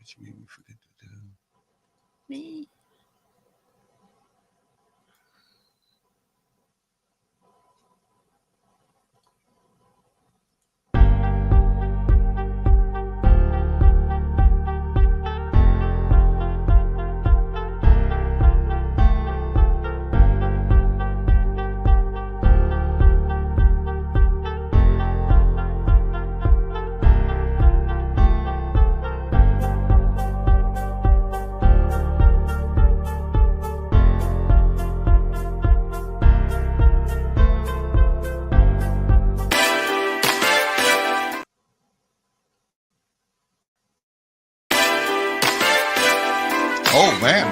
What you made me forget to do? Me. Oh man.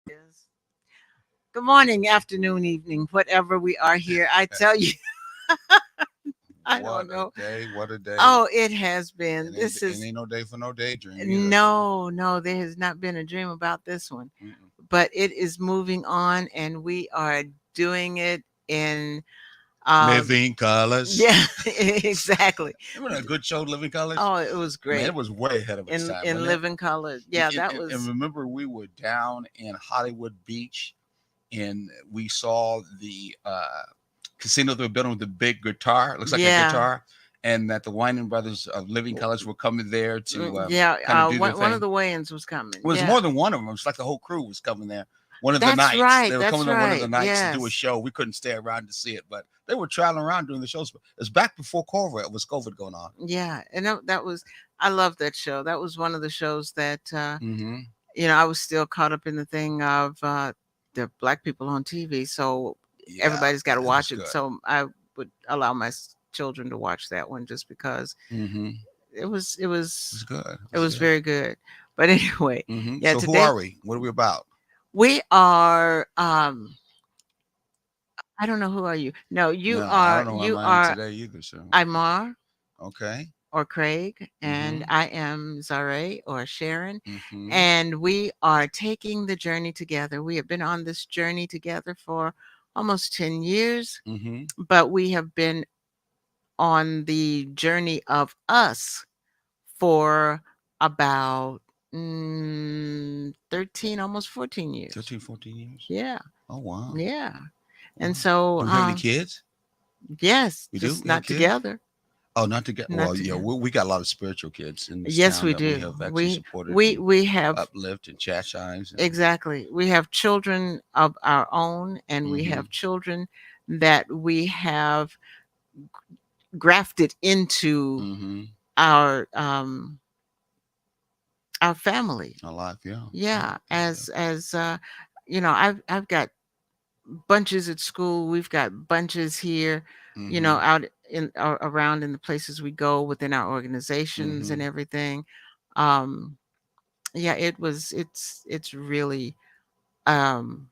Yes. Good morning, afternoon, evening, whatever we are here. I tell you, I What don't a know. day! What a day! Oh, it has been. And This is ain't no day for no daydream either. no, no, there has not been a dream about this one, Mm-mm. but it is moving on and we are doing it in, Living Colors. yeah, exactly. Remember that good show, Living Colors? Oh, it was Man, it great was way ahead of its time, in wasn't it? living color. And, Yeah, and, that and and was, remember, we were down in Hollywood Beach, and we saw the casino they were building with the big guitar. It looks like a yeah. guitar, and that the Winding Brothers of Living Colors were coming there to Yeah, kind of do their one of thing. the Wayans was coming. It was Yeah, more than one of them. It was like the whole crew was coming there. One of the that's nights right. they were That's coming on one of the right. nights to do a Yes. show. We couldn't stay around to see it, but they were traveling around doing the shows. It was back before COVID. It was COVID going on. Yeah, and that was, I love that show. That was one of the shows that Mm-hmm. I was still caught up in the thing of the black people on TV, so Yeah, everybody's got to it was watch it. good. So I would allow my children to watch that one just because Mm-hmm. it was it It was was good. It it was was good. very good. But anyway, Mm-hmm. yeah, So who today are we? What are we about? we are I don't know, who are you? No, No, I don't know who you I am are today either. So Imar okay. or Craig, and Mm-hmm. I am Zare or Sharon, Mm-hmm. and we are taking the journey together. We have been on this journey together for almost 10 years, Mm-hmm. but we have been on the journey of us for about 13, almost 14 years. 13, 14 years. Yeah, Oh wow. yeah. And Wow. so, Do we have any kids? yes, We do. just We have not kids. together. Oh, not to get. Not Well, yeah, together. we got a lot of spiritual kids in this Yes, town we that we do. have actually We supported we and we have uplift and chastise and. exactly. We have children of our own, and we Mm-hmm. have children that we have grafted into Mm-hmm. our family. A life, yeah, yeah, Yeah, yeah. as I've got bunches at school. We've got bunches here, Mm-hmm. out in around in the places we go within our organizations Mm-hmm. and everything. Um, yeah, it's really um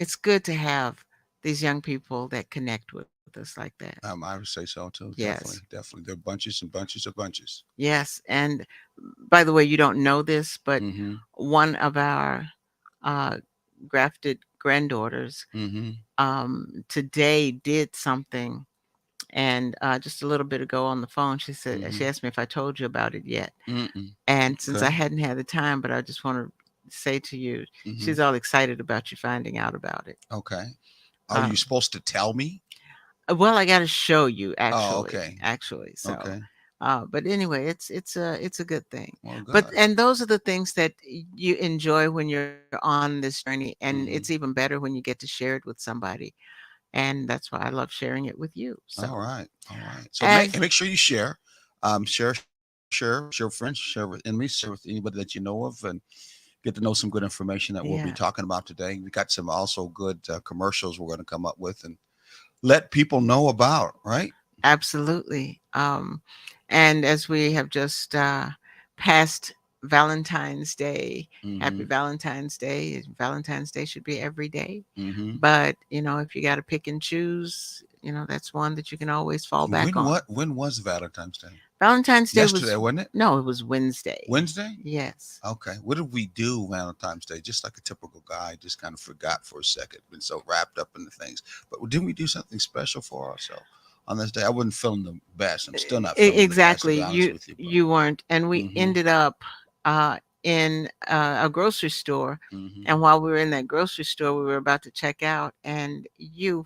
it's good to have these young people that connect with us like that. I would say so too. Yes. Definitely, definitely. There are bunches and bunches of bunches. Yes. And by the way, you don't know this, but Mm-hmm. one of our uh, grafted granddaughters Mm-hmm. today did something. And just a little bit ago on the phone, Mm-hmm. she asked me if I told you about it yet. Mm-mm. And since I Okay. hadn't had the time, but I just want to say to you, Mm-hmm. she's all excited about you finding out about it. Okay. Are you Um, supposed to tell me? well, I got to show you Oh, actually, okay. actually. So, Okay. But anyway, it's a good thing. Well, But good. and those are the things that you enjoy when you're on this journey, and it's Hmm. even better when you get to share it with somebody. And that's why I love sharing it with you. All So right. All right. So as make sure you share. Share with friends, share with enemies, share with anybody that you know of, and get to know some good information that we'll be yeah, talking about today. We got some also good commercials we're going to come up with and let people know about, right? absolutely. And as we have just passed Valentine's Day, happy Mm-hmm. Valentine's Day. Valentine's Day should be every day. Mm-hmm. But, if you got to pick and choose, that's one that you can always fall back on. When was Valentine's Day? Valentine's Day Yesterday, was, wasn't it? no, it was Wednesday. Wednesday? Yes. Okay. What did we do Valentine's Day? Just like a typical guy, just kind of forgot for a second. Been so wrapped up in the things. But didn't we do something special for ourselves on this day? I wasn't feeling the best. I'm still not feeling the best, to Exactly. be honest You with you. But you weren't, and we mm-hmm. ended up in a grocery store. Mm-hmm. And while we were in that grocery store, we were about to check out, and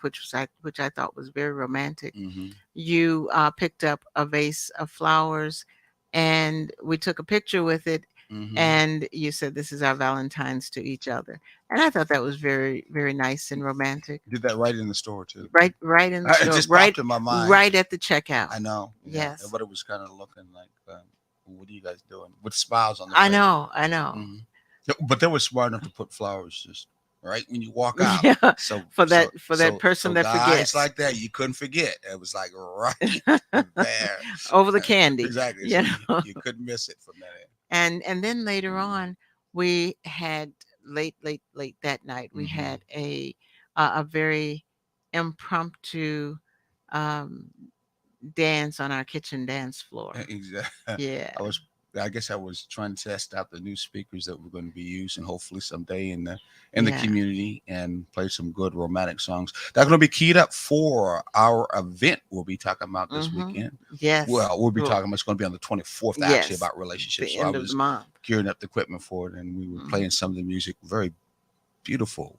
which I thought was very romantic. Mm-hmm. You picked up a vase of flowers, and we took a picture with it. Mm-hmm. And you said, "This is our Valentines to each other." And I thought that was very, very nice and romantic. Did that right in the store too. Right in the It store, just popped in my mind. right at the checkout. I know. Yeah. Yes. But it was kind of looking like, what are you guys doing? With smiles on their I face. know, I know. Hmm. But they were smart enough to put flowers just right when you walk out. Yeah, So for that person that guys forgets. like that, you couldn't forget. It was like right there. Over the candy, Exactly. you So know. you couldn't miss it from that end. And then later Mm-hmm. on, we had late that night, we Mm-hmm. had a very impromptu um, dance on our kitchen dance floor. Exactly. Yeah, I was. I guess I was trying to test out the new speakers that we're going to be using, hopefully someday in the yeah. community, and play some good romantic songs. They're going to be keyed up for our event we'll be talking about this Mm-hmm. weekend. Yes. Well, we'll be Well, talking about it's going to be on the 24th actually yes. about relationships. The So I end of the was month. gearing up the equipment for it, and we were Mhm. playing some of the music, very beautiful,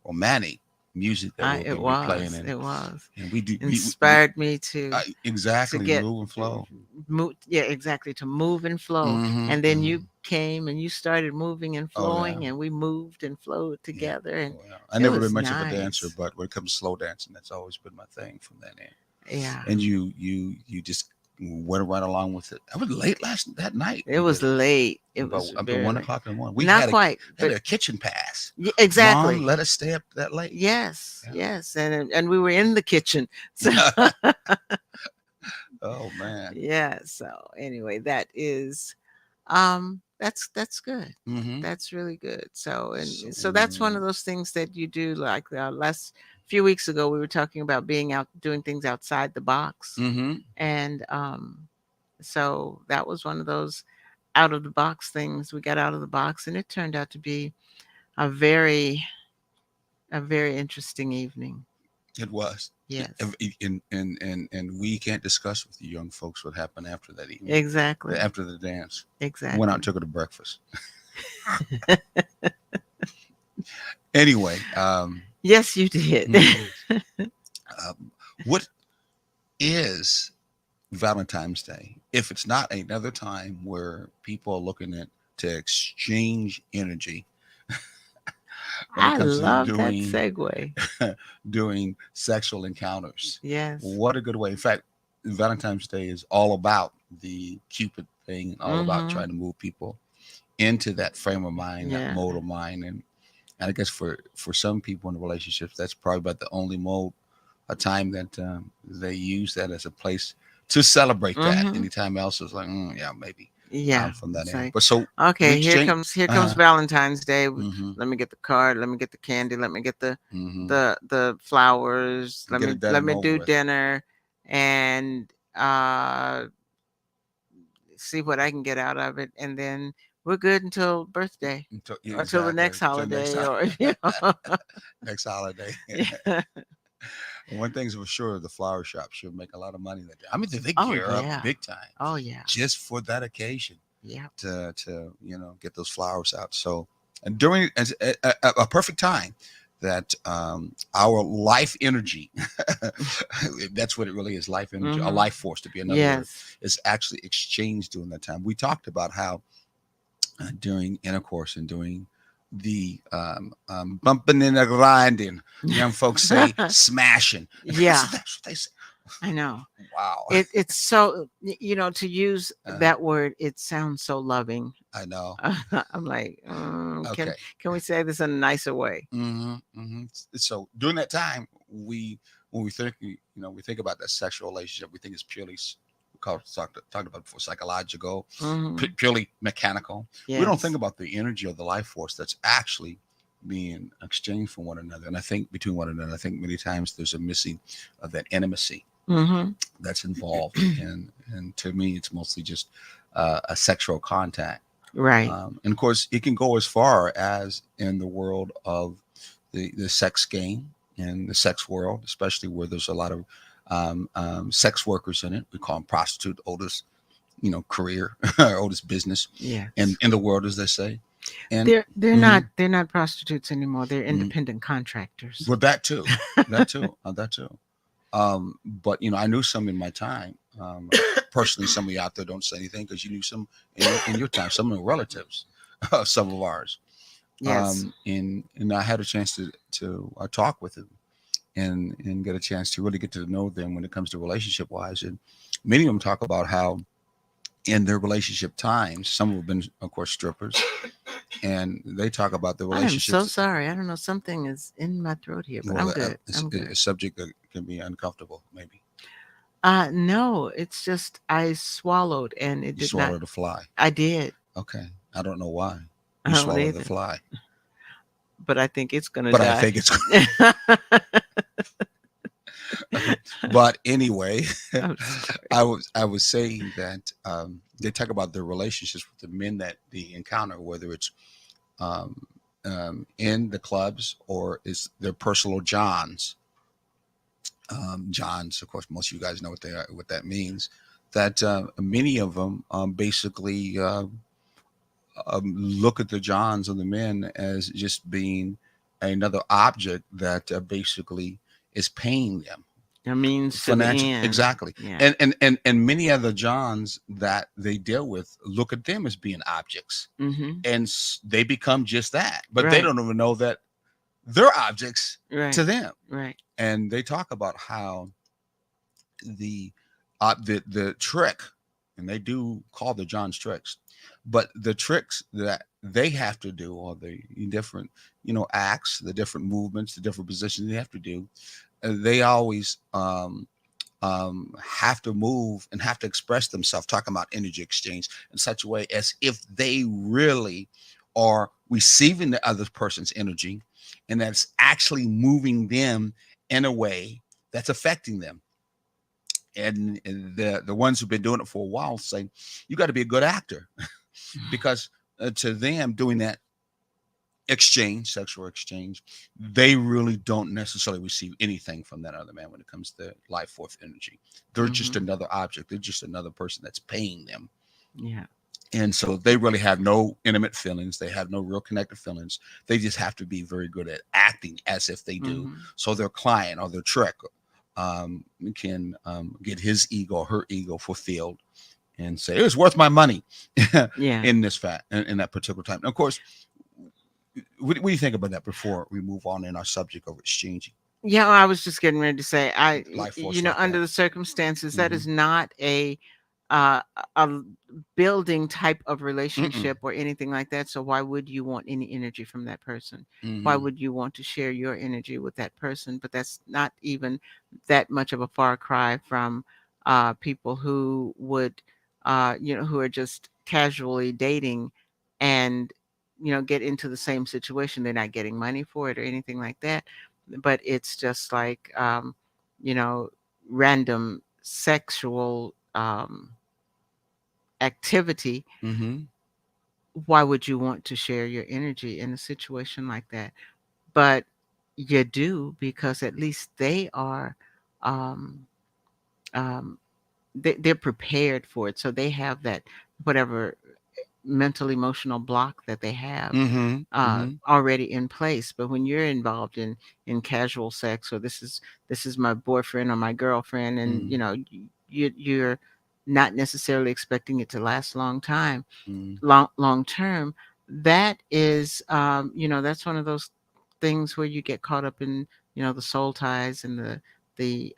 romantic music that we'll It be playing, was. It was. and we do Inspired me to exactly get move and flow. move, yeah, exactly, to move and flow. Hmm. And then Hmm. you came and you started moving and Oh yeah. flowing, and we moved and flowed Yeah. together, and Well, I it never been was much of a dancer, nice. but when it comes to slow dancing, that's always been my thing from that end. Yeah. And you just went right along with it. I was late that night. It was late. It About was up to very one late. o'clock in the morning. We Not quite, had but a kitchen pass. Mom exactly. let us stay up that late. Yes, Yeah. yes, and we were in the kitchen. So Oh man. yeah, so anyway, that's good. Mm-hmm. That's really good. So So so that's one of those things that you do, like last few weeks ago we were talking about being out doing things outside the box. mm-hmm. And so that was one of those out of the box things. We got out of the box, and it turned out to be a very interesting evening. It was. Yes. And we can't discuss with the young folks what happened after that evening. Exactly. After the dance. Exactly. Went out and took her to breakfast. Anyway, Yes, you did. um, what is Valentine's Day if it's not another time where people are looking at to exchange energy when it I comes to love that segue. doing sexual encounters? Yes. What a good way. In fact, Valentine's Day is all about the Cupid thing, all about Mm-hmm. trying to move people into that frame of mind, that Yeah. mode of mind, and I guess for some people in relationships, that's probably about the only mode, a time that they use that as a place to celebrate that. Mm-hmm. Anytime else is like, yeah, maybe Yeah. from that It's end. like, But so we okay, exchange. here comes Valentine's Day. Mm-hmm, Let me get the card. Let me get the candy. Let me get mm-hmm. the flowers. Get it done Let and me over do with. dinner, and see what I can get out of it, and then we're good until birthday, Yeah, until the exactly. next Till next holiday, time, or you know. next holiday. Yeah. One thing's for sure, the flower shop should make a lot of money that day. I mean, they Oh gear up yeah. big time Oh yeah. just for that occasion. Yeah. To get those flowers out. So and during a perfect time that our life energy, that's what it really is, life energy, a Mhm. life force to be another word, Yes. is actually exchanged during that time. We talked about how during intercourse and during the bumping and a grinding, young folks say smashing. Yeah, That's what they say. I know. Wow. It's so to use Uh, that word, it sounds so loving. I know. I'm like, Okay. can we say this in a nicer way? So during that time, when we think we think about that sexual relationship, we think it's purely talked about before, psychological, Hmm. purely mechanical. We don't think Yes. about the energy of the life force that's actually being exchanged from one another. And I think between one another, I think many times there's a missing of that intimacy Hmm. that's involved, and to me, it's mostly just a sexual contact. Right. And of course, it can go as far as in the world of the sex game and the sex world, especially where there's a lot of sex workers in it. We call them prostitute, oldest, career, oldest business Yes. in the world, as they say. And They're mhm, not prostitutes anymore. They're mhm. independent contractors. Well, that too. But I knew some in my time. Personally, some of you out there don't say anything because you knew some in your time. Some of the relatives, some of ours. Yes. And I had a chance to talk with them and get a chance to really get to know them when it comes to relationship wise. And many of them talk about how in their relationship times, some have been, of course, strippers, and they talk about the I am so relationships. sorry. I don't know. Something is in my throat here, but Well, I'm good. it's I'm a good. subject that can be uncomfortable. Maybe No, it's just I swallowed and it you did not. swallowed a fly. I did. Okay, I don't know why I you don't swallowed the either, fly, but I think it's gonna but I die. think it's. But anyway, I'm sorry. I was saying that they talk about their relationships with the men that they encounter, whether it's um, in the clubs or is their personal johns. Johns, of course, most of you guys know what they are, what that means. That many of them basically look at the johns of the men as just being another object that basically is paying them A means to financial, the end. exactly. Yeah. And many other johns that they deal with look at them as being objects, Mhm. and they become just that, but they Right. don't even know that they're objects to Right. them. Right. And they talk about how the the trick, and they do call the johns tricks, but the tricks that they have to do, or the different acts, the different movements, the different positions they have to do, they always have to move and have to express themselves, talking about energy exchange in such a way as if they really are receiving the other person's energy, and that's actually moving them in a way that's affecting them. And the ones who've been doing it for a while say you got to be a good actor because to them doing that exchange, sexual exchange, they really don't necessarily receive anything from that other man when it comes to life force energy. They're just Mhm. another object. They're just another person that's paying them. Yeah. And so they really have no intimate feelings. They have no real connected feelings. They just have to be very good at acting as if they do. Mhm. So their client or their trick can get his ego or her ego fulfilled and say, it was worth my money Yeah. in this fact, in that particular time. And of course, what do you think about that before we move on in our subject of exchanging Yeah, I was just getting ready to say, life force like under that? the circumstances, that Mm-hmm. is not uh, a building type of Mm-mm. relationship or anything like that. So why would you want any energy from that person? Why Mm-hmm. would you want to share your energy with that person? But that's not even that much of a far cry from people who would, who are just casually dating and, get into the same situation. They're not getting money for it or anything like that, but it's just like, you know, random sexual activity. Mm-hmm. Why would you want to share your energy in a situation like that? But you do, because at least they are, um, they're prepared for it. So they have that, whatever, mental emotional block that they have Mm-hmm. Mm-hmm. already in place. But when you're involved in casual sex, or this is my boyfriend or my girlfriend, and Mm-hmm. you're not necessarily expecting it to last Mm-hmm. long term, that is, that's one of those things where you get caught up in, the soul ties and the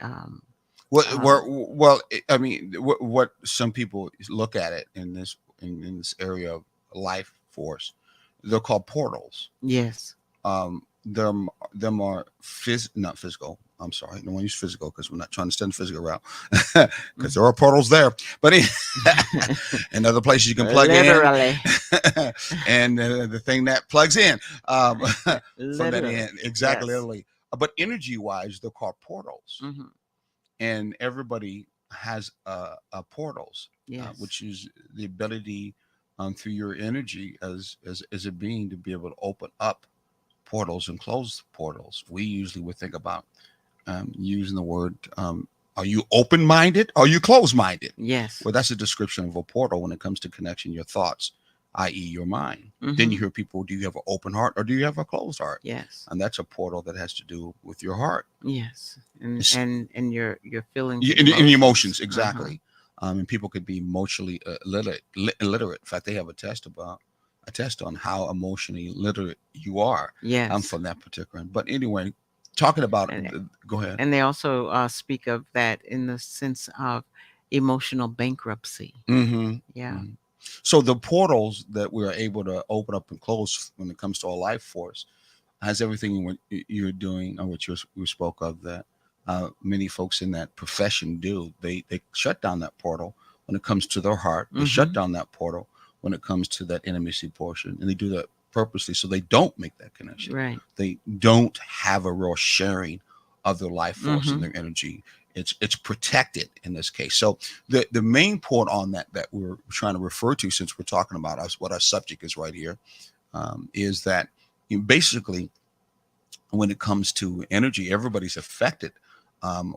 Well, I mean, what some people look at it in this area of life force, they're called portals. yes. Them are not physical. I'm sorry, no one use physical because we're not trying to send physical route because Mm. there are portals there, but and other places you can plug in, Literally. and the thing that plugs in from that Literally. end, exactly, Yes. literally. But energy wise, they're called portals, Hmm. and everybody has portals, Yes. which is the ability through your energy as a being to be able to open up portals and close portals. We usually would think about using the word. Are you open minded? Are you closed minded? Yes. Well, that's a description of a portal when it comes to connection your thoughts, i.e., your mind. Then you Hmm. hear people, do you have an open heart or do you have a closed heart? Yes. And that's a portal that has to do with your heart. Yes. And It's, your feelings and in the emotions. emotions, Uh-huh. exactly. And people could be emotionally illiterate. In fact, they have a test on how emotionally literate you are Yes. from that particular. But anyway, talking about, And go ahead. and they also speak of that in the sense of emotional bankruptcy. Mm-hmm. Yeah. Hmm. So the portals that we're able to open up and close when it comes to our life force has everything what you're doing or what you spoke of that many folks in that profession do. They shut down that portal when it comes to their heart. They shut Hmm. down that portal when it comes to that intimacy portion, and they do that purposely so they don't make that connection. Right. They don't have a real sharing of their life force and Hmm. their energy. It's protected in this case. So the main point on that we're trying to refer to, since we're talking about us, what our subject is right here, is that basically when it comes to energy, everybody's affected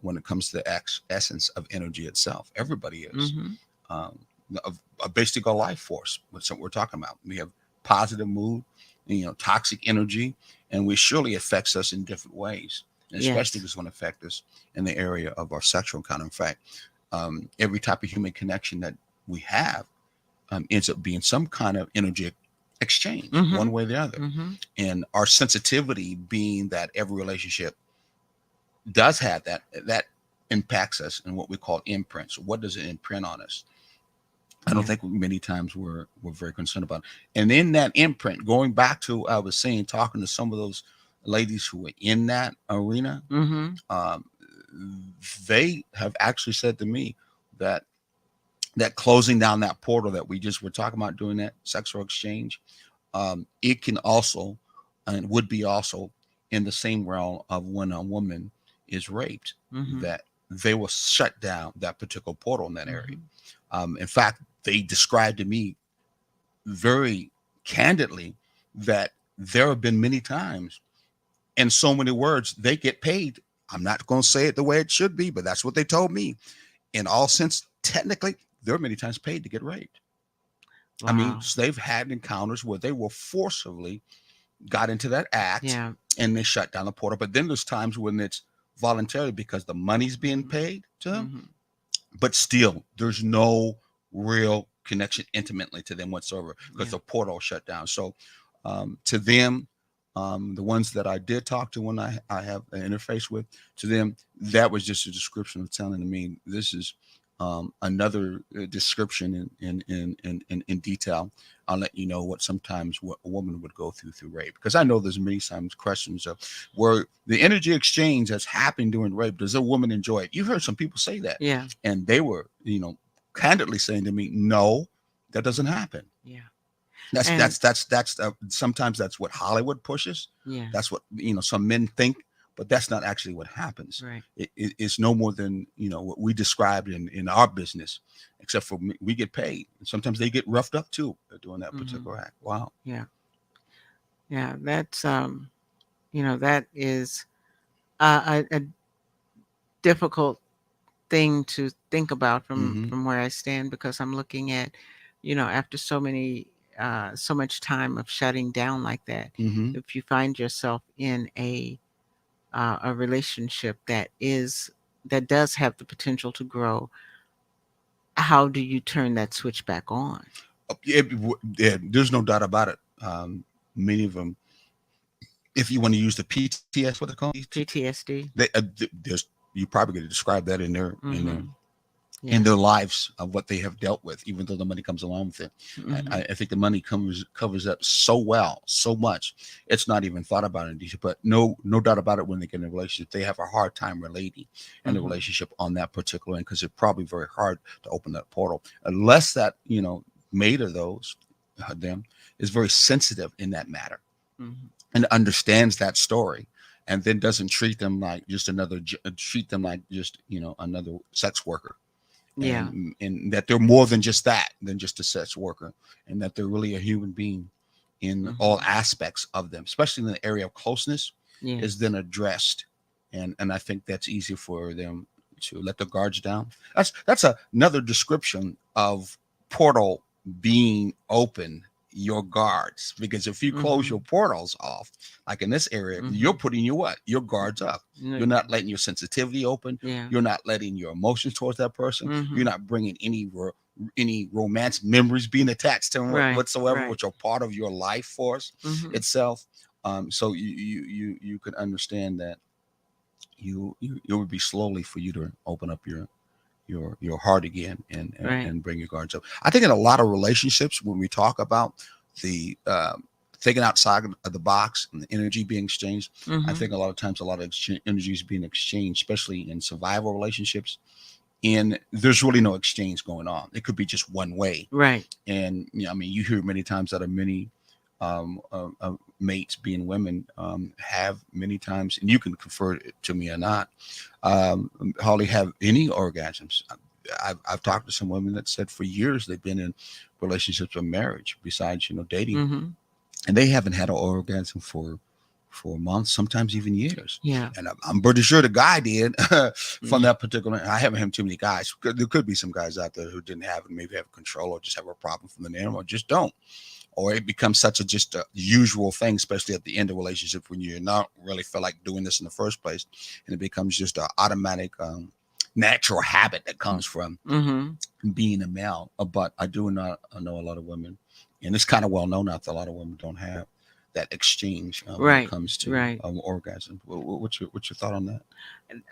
when it comes to the essence of energy itself. Everybody is. Hmm. Um, a basic life force. What's what we're talking about? We have positive mood, toxic energy, and we surely affects us in different ways. And especially if Yes. it's going to affect us in the area of our sexual encounter. In fact, every type of human connection that we have ends up being some kind of energy exchange, Hmm. one way or the other. Hmm. And our sensitivity being that every relationship does have that impacts us in what we call imprints. What does it imprint on us? I don't Yeah. think many times we're very concerned about it. And in that imprint, going back to I was saying, talking to some of those ladies who were in that arena, Hmm. um, they have actually said to me that closing down that portal that we just were talking about doing that sexual exchange, it can also and would be also in the same realm of when a woman is raped, Hmm. that they will shut down that particular portal in that area. Hmm. In fact, they described to me very candidly that there have been many times, in so many words, they get paid. I'm not going to say it the way it should be, but that's what they told me. In all sense, technically, they're many times paid to get raped. I mean, Wow. they've had encounters where they were forcibly got into that act Yeah. and they shut down the portal. But then there's times when it's voluntarily because the money's being Hmm. paid to them, Hmm. but still there's no real connection intimately to them whatsoever because Yeah. the portal shut down. So to them, the ones that I did talk to when I have an interface with, to them, that was just a description of telling me this is another description in detail. I'll let you know what sometimes what a woman would go through rape, because I know there's many times questions of where the energy exchange that's happened during rape, does a woman enjoy it? You've heard some people say that, Yeah. and they were candidly saying to me, no, that doesn't happen. Yeah. That's And that's that's that's sometimes that's what Hollywood pushes. yeah. That's what some men think, but that's not actually what happens. Right. It's no more than what we described in our business, except for we get paid. And sometimes they get roughed up too doing that Hmm. particular act. Wow. Yeah. Yeah. That's that is a difficult thing to think about Mm-hmm. from where I stand, because I'm looking at, after so many so much time of shutting down like that. Mm-hmm. If you find yourself in a relationship that does have the potential to grow, how do you turn that switch back on? Yeah, there's no doubt about it. Many of them, if you want to use the PTS, what they call it, PTSD. there's you probably going to describe that Mm-hmm. in Yeah. their lives of what they have dealt with, even though the money comes along with it. Mm-hmm. I think the money covers up so well, so much. It's not even thought about in detail. But no doubt about it. When they get in a relationship, they have a hard time relating in the Mm-hmm. relationship on that particular end because it's probably very hard to open that portal unless that mate of those them is very sensitive in that matter Mm-hmm. and understands that story and then doesn't treat them like just treat them like just another sex worker Yeah. and that they're more than just that, than just a sex worker, and that they're really a human being in all Mm-hmm. aspects of them, especially in the area of closeness, is Yes. then addressed. And I think that's easier for them to let the guards down. That's another description of portal being open, your guards, because if you close Mm-hmm. your portals off, like in this area, Mm-hmm. you're putting your guards up. No, You're not letting your sensitivity open. yeah. You're not letting your emotions towards that person. You're Mm-hmm. not bringing any romance memories being attached to them Right. whatsoever, Right. which are part of your life force Mm-hmm. itself. So you could understand that it would be slowly for you to open up your heart again Right. and bring your guards up. I think in a lot of relationships, when we talk about the thinking outside of the box and the energy being exchanged, I Mm-hmm. think a lot of times a lot of energy is being exchanged, especially in survival relationships. And there's really no exchange going on. It could be just one way. Right. And I mean, you hear many times that many mates, being women, have many times, and you can confer it to me or not, hardly have any orgasms. I've talked to some women that said for years they've been in relationships or marriage besides dating, Mm-hmm. and they haven't had an orgasm for months, sometimes even years. Yeah. And I'm pretty sure the guy did from Yeah. that particular. I haven't had too many guys. There could be some guys out there who didn't have it, maybe have control or just have a problem from the name or just don't. Or it becomes such just a usual thing, especially at the end of relationship when you're not really feel like doing this in the first place, and it becomes just an automatic, natural habit that comes from Mm-hmm. being a male. But I know a lot of women, and it's kind of well known out there. A lot of women don't have that exchange when it Right. comes to Right. orgasm. What's your thought on that?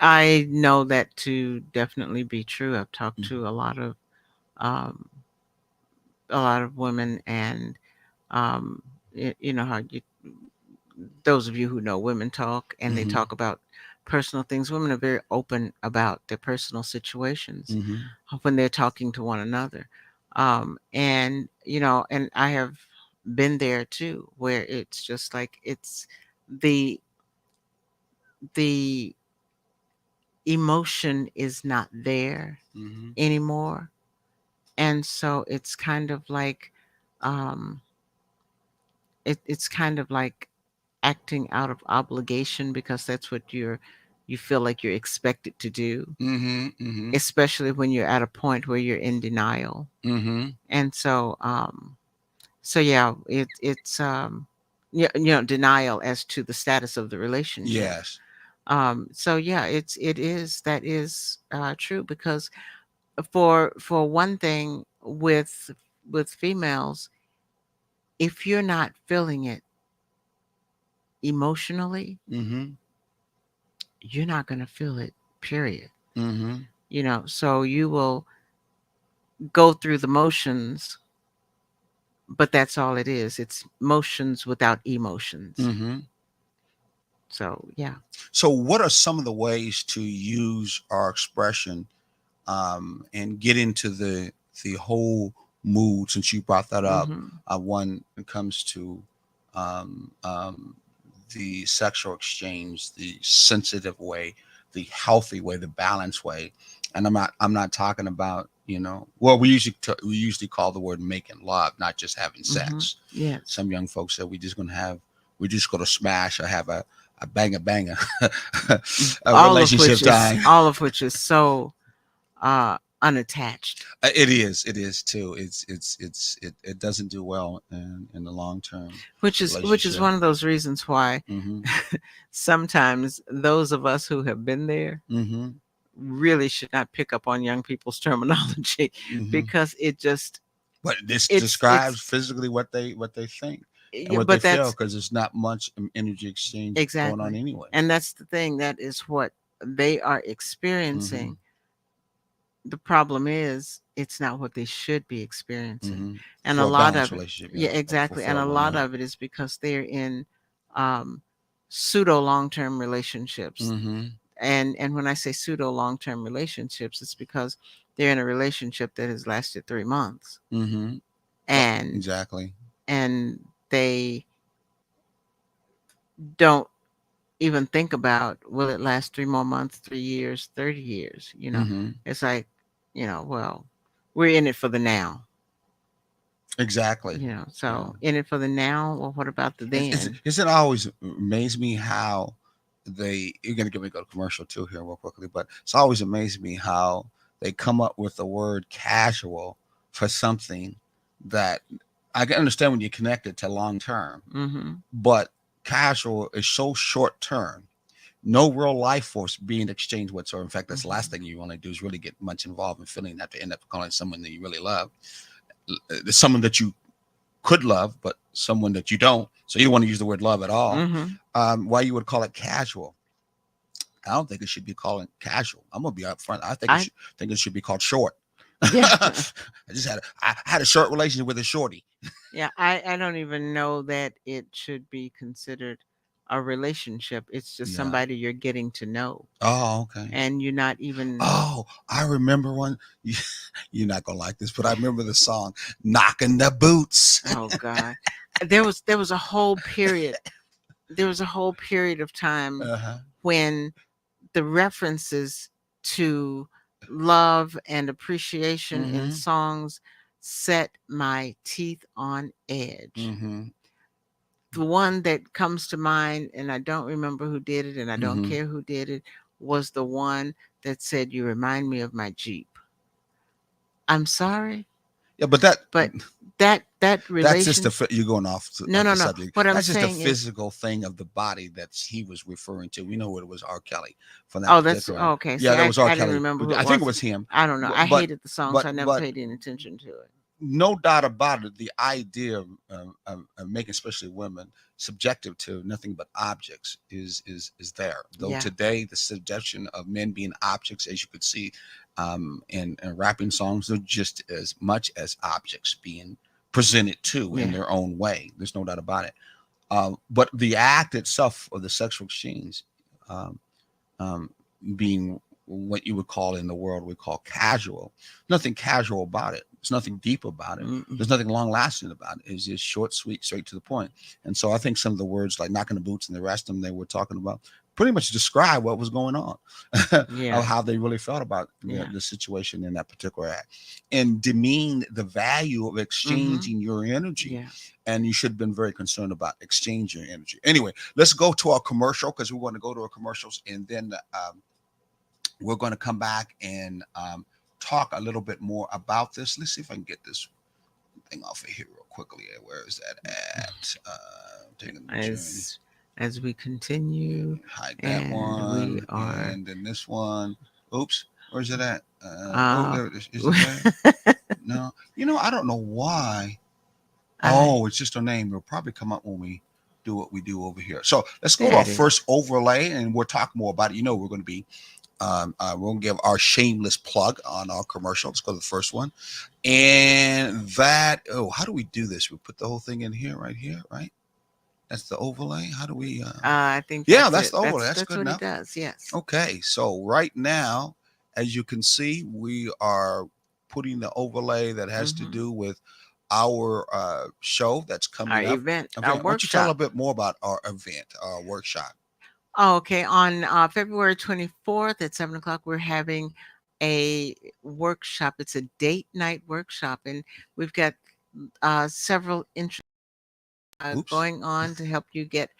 I know that to definitely be true. I've talked Mm-hmm. to um, a lot of women, and you know how those of you who know women talk, and they Mm-hmm. talk about personal things. Women are very open about their personal situations Mm-hmm. when they're talking to one another, and and I have been there too, where it's just like the the emotion is not there Mm-hmm. anymore. And so it's kind of like um it's kind of like acting out of obligation because that's what you feel like you're expected to do, Mm-hmm. Mm-hmm. especially when you're at a point where you're in denial. Mm-hmm. And so yeah, it's denial as to the status of the relationship. Yes. So yeah, that is true, because for one thing, with females, if you're not feeling it emotionally, Mm-hmm. you're not going to feel it, period. Mm-hmm. So you will go through the motions, but that's all it is. It's motions without emotions. Mm-hmm. So yeah. So, what are some of the ways to use our expression and get into the whole mood? Since you brought that up, Mhm. one when it comes to um, um, the sexual exchange, the sensitive way, the healthy way, the balanced way, and I'm not talking about well, we usually call the word making love, not just having Mhm. sex. Yes. Some young folks said we're just gonna smash or have a banger a All of which relationship is time. all of which is so unattached. It is too. It doesn't do well in the long term Which is relationship. one of those reasons why Mm-hmm. sometimes those of us who have been there Mm-hmm. really should not pick up on young people's terminology, Mm-hmm. because it just But this it's describes physically what they think and yeah, what they but feel, that's because there's not much energy exchange going on exactly. anyway. And that's the thing, that is what they are Mm-hmm. experiencing. The problem is it's not what they should be experiencing. Mm-hmm. And a For a lot of balanced it, relationship, yeah, yeah, a exactly. And a fulfilled one, lot yeah. of it is because they're in um, pseudo long-term relationships. Mm-hmm. And when I say pseudo long-term relationships, it's because they're in a relationship that has lasted 3 months, Mm-hmm. Yep, and exactly. and they don't even think about, will it last 3 more months, 3 years, 30 years? Mm-hmm. It's like, well, we're in it for the now. Exactly. Yeah. So in it for the now. Well, what about the then? It's it always amazed me how you're gonna give me a go to commercial too here real quickly, but it's always amazed me how they come up with the word casual for something that I can understand when you connect it to long term, Mm-hmm. but casual is so short term. No real life force being exchanged whatsoever. In fact, that's the last Mm-hmm. thing you want to do is really get much involved in feeling that to end up calling someone that you really love, someone that you could love, but someone that you don't. So you don't want to use the word love at all. Mm-hmm. Why you would call it casual? I don't think it should be called casual. I'm gonna be upfront. I Think it should be called short. Yeah. I had a short relationship with a shorty. Yeah, I don't even know that it should be considered a relationship. It's just Yeah. somebody you're getting to know, Oh, okay. and you're not even. Oh, I remember one. You're not gonna like this, but I remember the song "Knocking the Boots." Oh God, there was a whole period. There was a whole period of time Uh-huh. when the references to love and appreciation in Mm-hmm. songs set my teeth on edge. Mm-hmm. The one that comes to mind, and I don't remember who did it, and I don't Mm-hmm. care who did it, was the one that said, "You remind me of my Jeep." I'm sorry, Yeah, but that but that that's just relation. you're going No, off no, the no. subject. What I'm That's just a saying is, physical thing of the body that he was referring to. We know what it was, R. Kelly, from that oh, that's particular. okay. See, Yeah, that I was R. I didn't Kelly. remember who it I think it was. was him. I don't know. I But hated the song, but so I never but paid any attention to it. no doubt about it, the idea of making especially women subjective to nothing but objects is there. Though Yeah, today the suggestion of men being objects, as you could see, in rapping songs, they're just as much as objects being presented to in yeah. their own way. There's no doubt about it. But the act itself of the sexual exchange, um, um, being what you would call in the world we call casual. Nothing casual about it. There's nothing deep about it. Mm-mm. There's nothing long lasting about it. It's just short, sweet, straight to the point. And so I think some of the words like knocking the boots and the rest of them they were talking about pretty much describe what was going on, of Yeah, how they really felt about yeah. the situation in that particular act, and demean the value of Mm-hmm. exchanging your energy. Yeah. And you should have been very concerned about exchanging your energy. Anyway, let's go to our commercial because we want to go to our commercials, and then we're going to come back and talk a little bit more about this. Let's see if I can get this thing off of here real quickly. Where is that at? Taking the journey. As we continue, Hide that and we one, are and then this one. Oops, where's it at? Oh, uh there it is. Is it there? No, I don't know why. I Oh, it's just a name. It'll probably come up when we do what we do over here. So let's go to there our it is. first overlay, and we'll talk more about it. We're going to be we're gonna give our shameless plug on our commercial. Let's go to the first one, and that. Oh, how do we do this? We put the whole thing in here, right here, right? That's the overlay. How do we? I think Yeah, that's that's it. the overlay. That's That's that's good what he enough. does. Yes. Okay, so right now, as you can see, we are putting the overlay that has to Mm-hmm. do with our show that's Our coming up. event, Okay, our why don't you tell a workshop. bit more about our event, our workshop? Oh, okay. On February 24th at 7 o'clock, we're having a workshop. It's a date night workshop, and we've got several Oops. going on to help you get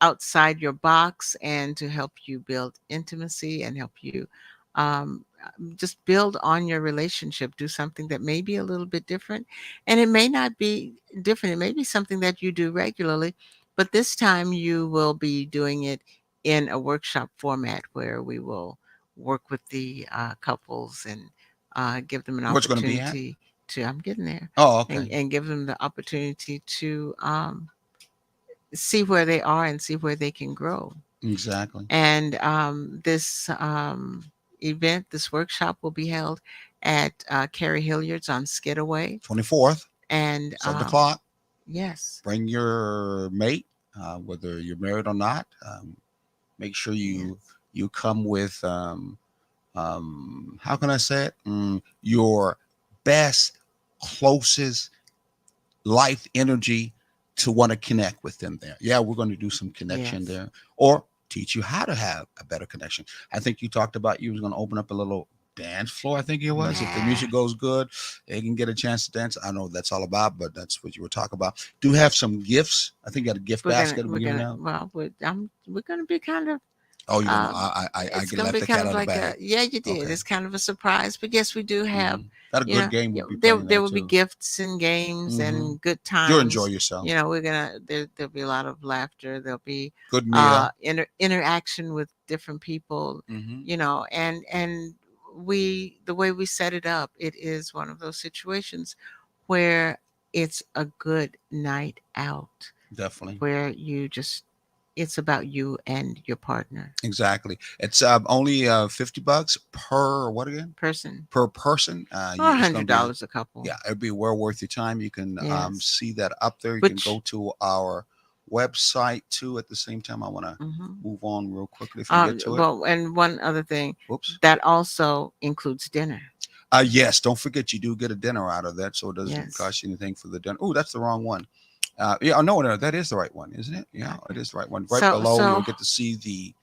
outside your box and to help you build intimacy and help you just build on your relationship. Do something that may be a little bit different, and it may not be different. It may be something that you do regularly, but this time you will be doing it in a workshop format where we will work with the couples and give them an What's going to be at? opportunity to. I'm getting there, Oh, okay. and give them the opportunity to see where they are and see where they can grow. Exactly. And this event, this workshop will be held at Carrie Hilliard's on Skidaway. 24th, And 7 o'clock. yes, Bring your mate, whether you're married or not. Make sure you yes, you come with how can I say it? Your best, closest life energy to want to connect with them there. Yeah, we're going to do some connection yes. there, or teach you how to have a better connection. I think you talked about you was going to open up a little dance floor. I think it was. If the Nah, music goes good, they can get a chance to dance. I know what that's all about, but that's what you were talking about. Do have some gifts. I think you got a gift basket we're we're giving gonna out. well we're gonna be kind of Oh, you're gonna. um I it's can gonna let be the kind cat out of of the like a bag. yeah, you did. Okay. It's kind of a surprise, but yes, we do have, Got a you good know, game. We'll be there playing there there will be too. gifts and games hmm and good You'll enjoy times. yourself. We're gonna there'll be a lot of laughter. There'll be Good meal. interaction with different people, hmm and we the way we set it up, it is one of those situations where it's a good night out, Definitely. where you just it's about you and your partner Exactly. It's only $50 per what again? person, Per person. or a It's going hundred to be dollars a couple. yeah, it'd be well worth your time. You can Yes, see that up there. You can go which to our website too. At the same time, I want to mhm. move on real quickly if we can get to it. Well, and one other thing, Whoops. that also includes dinner. Yes, don't forget you do get a dinner out of that, so it doesn't Yes. cost you anything for the dinner. Oh, that's the wrong one. Yeah, no, no, that is the right one, isn't it? Yeah, it Okay. is the right one. Right So below, you'll so get to see the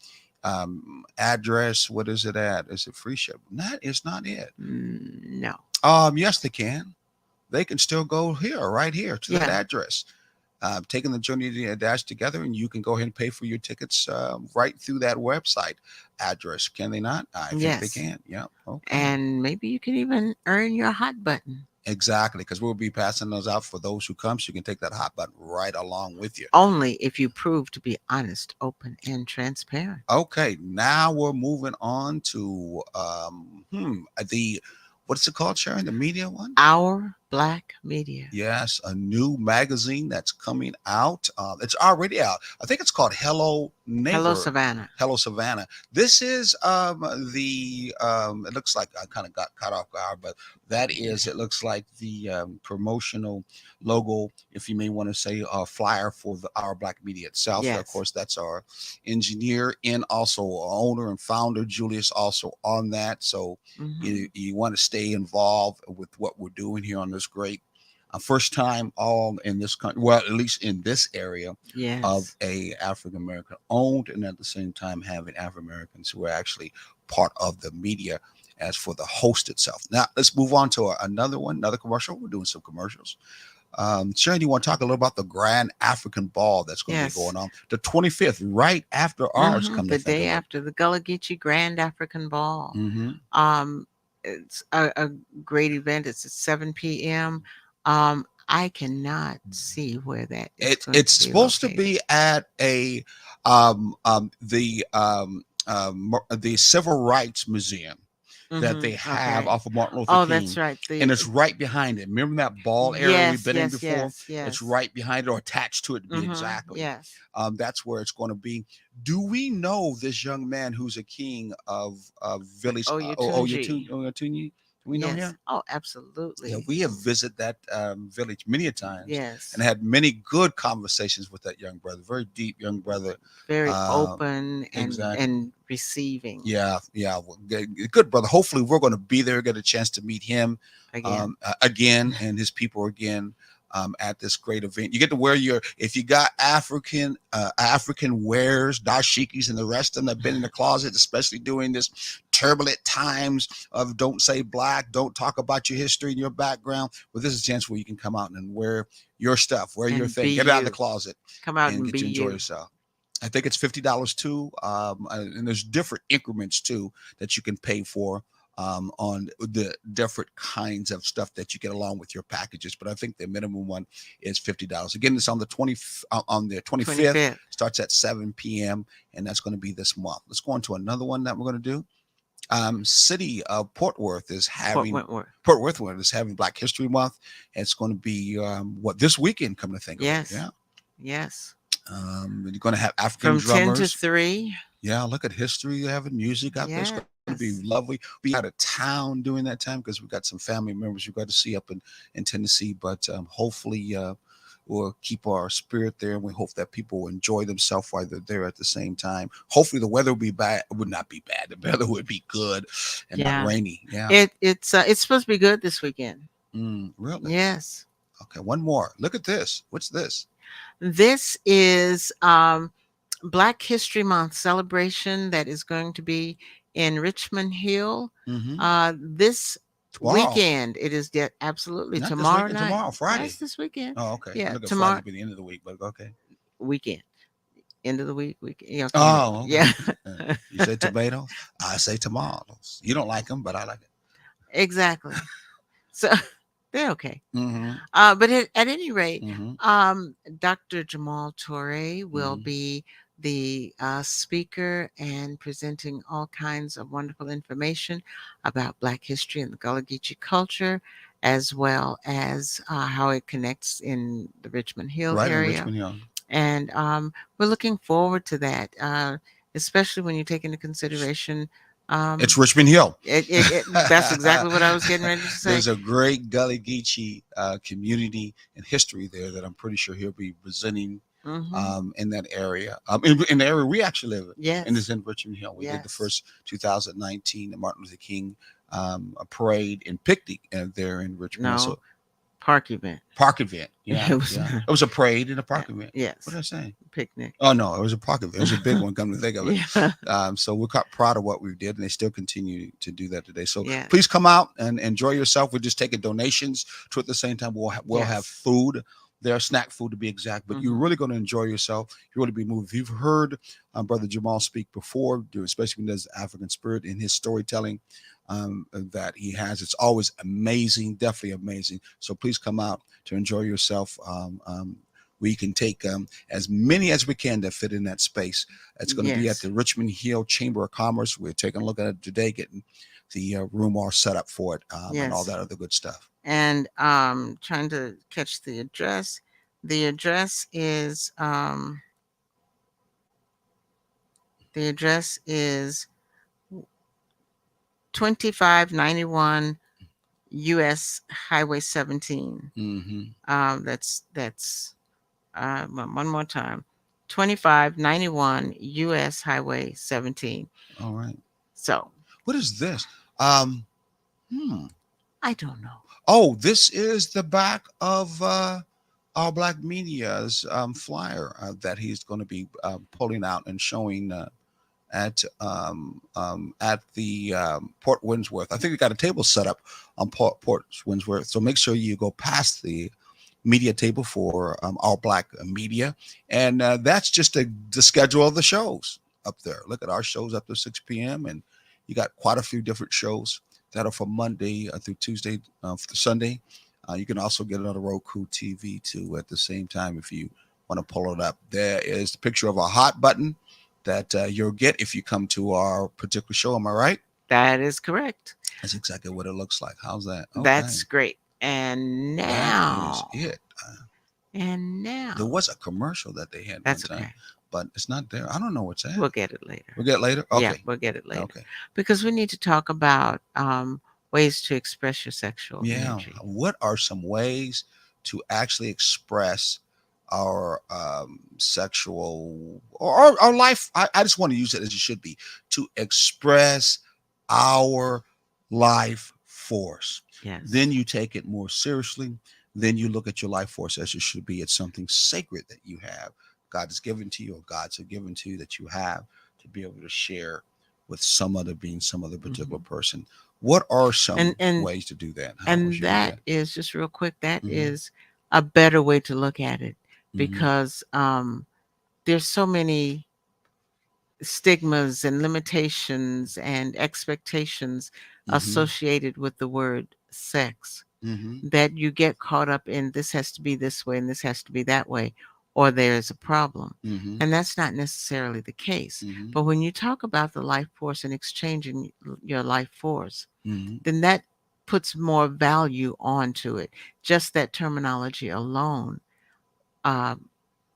address. What is it at? Is it free ship? That is not it. no. Yes, they can. They can still go here, right here, to that Yeah. address. Taking the journey to the dash together, and you can go ahead and pay for your tickets right through that website address. Can they not? I think they Yes. can. Yeah. Okay. And maybe you can even earn your hot button. Exactly, because we'll be passing those out for those who come, so you can take that hot button right along with you. Only if you prove to be honest, open, and transparent. Okay, now we're moving on to the what's it called, Sharon? The media one? Our Black media. Yes, a new magazine that's coming out. It's already out. I think it's called Hello Hello, Neighbor. Savannah. Hello Savannah. This is the it looks like I kind of got caught off guard, but that is it looks like the promotional logo, if you may want to say, flyer for our Black media itself. Of Yes. course, that's our engineer and also owner and founder Julius also on that. So Hmm. you want to stay involved with what we're doing here on this great first time all in this country, well, at least in this area of Yes. a African American owned, and at the same time having African Americans who are actually part of the media as for the host itself. Now let's move on to another one, another commercial. We're doing some commercials. Sharon, do you want to talk a little about the Grand African Ball that's going to be Yes. going on the 25th, right after ours? Come to The think day of it. after the Gullah Geechee Grand African Ball. hmm Um, it's a great event. It's at 7 p.m. I cannot see where that is going It's to be supposed to located. be at a the Civil Rights Museum that they have Okay. off of Martin Luther Oh, that's King, right. and it's right behind it. Remember that ball area we've Yes, been in yes, before? yes, It's yes. right behind it or attached to it to be exactly. Yes. That's where it's going to be. Do we know this young man who's a king of village Oyatunji. Oyatunji? Do we know Yes. him? Oh, Yeah, absolutely. we have visited that village many a times and Yes. had many good conversations with that young brother. Very deep young brother. Very Uh, open exactly. and receiving Yeah, yeah. Well, good brother. Hopefully, we're going to be there, get a chance to meet him again. again and his people again at this great event. You get to wear your, if you got African wares, dashikis, and the rest of them have been in the closet, especially during this turbulent times of don't say black, don't talk about your history and your background. Well, this is a chance where you can come out and wear your stuff, wear your And thing, be get it out of the you. closet, Come out and and get be to enjoy you. yourself. I think it's $50 too, and there's different increments too that you can pay for on the different kinds of stuff that you get along with your packages. But I think the minimum one is $50. Again, it's on the 25th. 25th. Starts at 7 p.m. and that's going to be this month. Let's go on to another one that we're going to do. City of Fort Worth is Fort having Wentworth. Fort Worth is having Black History Month. And it's going to be what this weekend. Come to think of it, Yes. yeah. Yes. You're going to have African From 10 to drummers. 3. Yeah, look at history. You're having music out there. It's going to be Yes. lovely. Be out of town during that time because we got some family members we got to see up in Tennessee. But hopefully we'll keep our spirit there, and we hope that people will enjoy themselves while they're there at the same time. Hopefully the weather will be bad. Would not be bad. The weather would be good and not Yeah. rainy. Yeah. It's supposed to be good this weekend. Really? Yes. Okay. One more. Look at this. What's this? This is Black History Month celebration that is going to be in Richmond Hill this Tomorrow. weekend. It is absolutely Not this tomorrow weekend, night. tomorrow, Friday. That's this weekend. Oh, okay. Yeah, Look at tomorrow Friday be the end of the week, but okay. weekend. End of the week. Yeah. Oh, okay. Yeah. You say tomatoes, I say tomatoes. You don't like them, but I like it. Exactly. So they're okay. Mm-hmm. But at any rate, Mm-hmm. Dr. Jamal Toure will Mhm. be the speaker and presenting all kinds of wonderful information about Black history and the Gullah Geechee culture, as well as how it connects in the Richmond Hill Right in area. Richmond Hill. And we're looking forward to that, especially when you take into consideration. It's Richmond Hill. That's exactly what I was getting ready to say. There's a great Gullah Geechee community and history there that I'm pretty sure he'll be presenting in that area. In the area we actually live in. Yes. And it's in Richmond Hill. We did the first 2019 Martin Luther King a parade and picnic there in Richmond. No. So, park event. Park event. Yeah. It was a parade and a park event. Yes. What did I say? Picnic. Oh no, it was a park event. It was a big one. Come to think of it. Yeah. So we're proud of what we did, and they still continue to do that today. So Yes. please come out and enjoy yourself. We're just taking donations to at the same time. We'll have food. There, snack food to be exact, but you're really going to enjoy yourself. You're really be moved. If you've heard Brother Jamal speak before, especially when there's African spirit in his storytelling that he has, it's always amazing, definitely amazing. So please come out to enjoy yourself. We can take as many as we can that fit in that space. It's going to be at the Richmond Hill Chamber of Commerce. We're taking a look at it today, getting the room all set up for it and all that other good stuff. And trying to catch the address. The address is 2591 US Highway 17. That's one more time. 2591 US Highway 17. All right. So what is this? I don't know. Oh, this is the back of All Black Media's flyer that he's going to be pulling out and showing at the Port Windsworth. I think we got a table set up on Port Windsworth. So make sure you go past the media table for All Black Media, and that's just the schedule of the shows up there. Look at our shows up to 6 p.m. and you got quite a few different shows that are from Monday through Tuesday through Sunday. You can also get it on a Roku TV too at the same time if you want to pull it up. There is the picture of a hot button that you'll get if you come to our particular show. Am I right? That is correct. That's exactly what it looks like. How's that? Okay. That's great. And now that is it. And now there was a commercial that they had. That's one time, okay. But it's not there. I don't know what's that. We'll get it later. We'll get it later? Okay. Yeah, we'll get it later. Okay. Because we need to talk about ways to express your sexual energy. What are some ways to actually express our sexual or our life? I just want to use it as it should be, to express our life force. Yes. Then you take it more seriously. Then you look at your life force as it should be. It's something sacred that you have. God has given to you, or God's have given to you, that you have to be able to share with some other being, some other particular person. What are some ways to do that? That is just real quick. That is a better way to look at it, because there's so many stigmas and limitations and expectations Mm-hmm. associated with the word sex, Mm-hmm. that you get caught up in this has to be this way and this has to be that way, or there's a problem. Mm-hmm. And that's not necessarily the case. Mm-hmm. But when you talk about the life force and exchanging your life force, Mm-hmm. then that puts more value onto it. Just that terminology alone uh,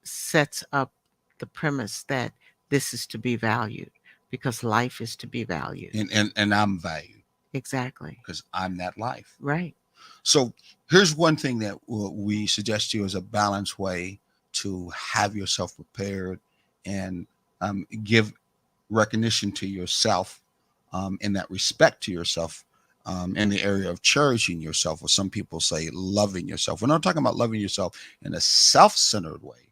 sets up the premise that this is to be valued because life is to be valued. And I'm valued Exactly. because I'm that life. Right. So here's one thing that we suggest to you as a balanced way to have yourself prepared and give recognition to yourself, in that respect to yourself, in the area of cherishing yourself, or some people say loving yourself. We're not talking about loving yourself in a self-centered way.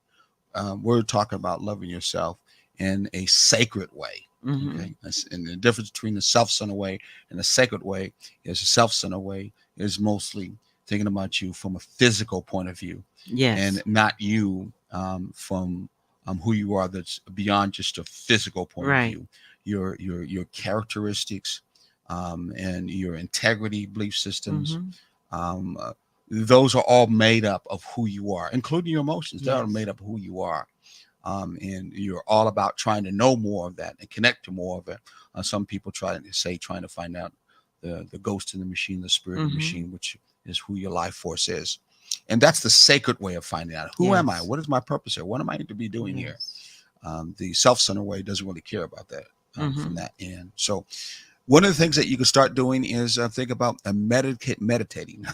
We're talking about loving yourself in a sacred way. Mm-hmm. Okay, and the difference between the self-centered way and the sacred way is the self-centered way is mostly thinking about you from a physical point of view, and Yes. not you, from who you are. That's beyond just a physical point of Right. view. Your characteristics, and your integrity, belief systems. Mm-hmm. Um, uh, those are all made up of who you are, including your emotions. They're all Yes. made up of who you are. And you're all about trying to know more of that and connect to more of it. Some people trying to find out the ghost in the machine, the spirit in the Mm-hmm. machine, which is who your life force is. And that's the sacred way of finding out, who am I? Yes. What is my purpose here? What am I to be doing here? Yes. The self-centered way doesn't really care about that, from Mm-hmm. that end. So one of the things that you can start doing is think about meditating,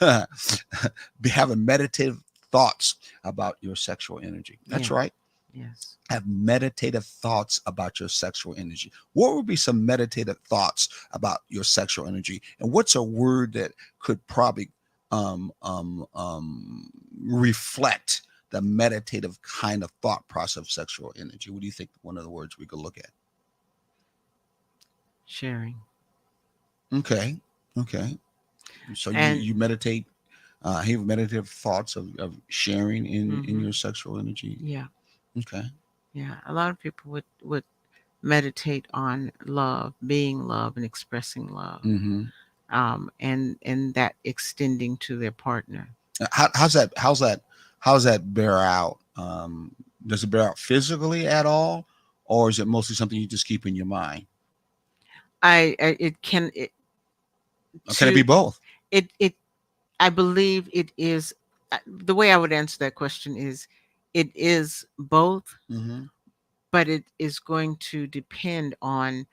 be having meditative thoughts about your sexual energy. That's Yeah. right. Yes. Have meditative thoughts about your sexual energy. What would be some meditative thoughts about your sexual energy? And what's a word that could probably um, um, um, reflect the meditative kind of thought process of sexual energy? What do you think one of the words we could look at? Sharing. Okay. Okay. So And you meditate, have meditative thoughts of sharing in mm-hmm. your sexual energy. Yeah. Okay. Yeah. A lot of people would meditate on love, being love, and expressing love, Mm-hmm. and that extending to their partner. How's that bear out? Does it bear out physically at all, or is it mostly something you just keep in your mind? I it can it Or can it be to both? it I believe it is the way I would answer that question is it is both, Mm-hmm. but it is going to depend on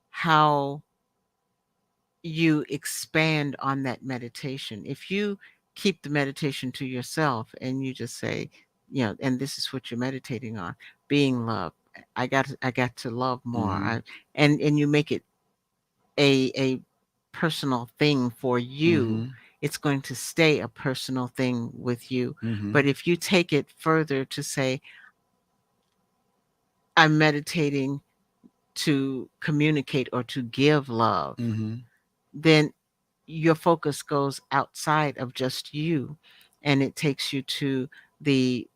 how you expand on that meditation. If you keep the meditation to yourself and you just say, and this is what you're meditating on, being love. I got to love more. Mm-hmm. And you make it a personal thing for you. Mm-hmm. It's going to stay a personal thing with you. Mm-hmm. But if you take it further to say, I'm meditating to communicate or to give love, Mm-hmm. then your focus goes outside of just you, and it takes you to the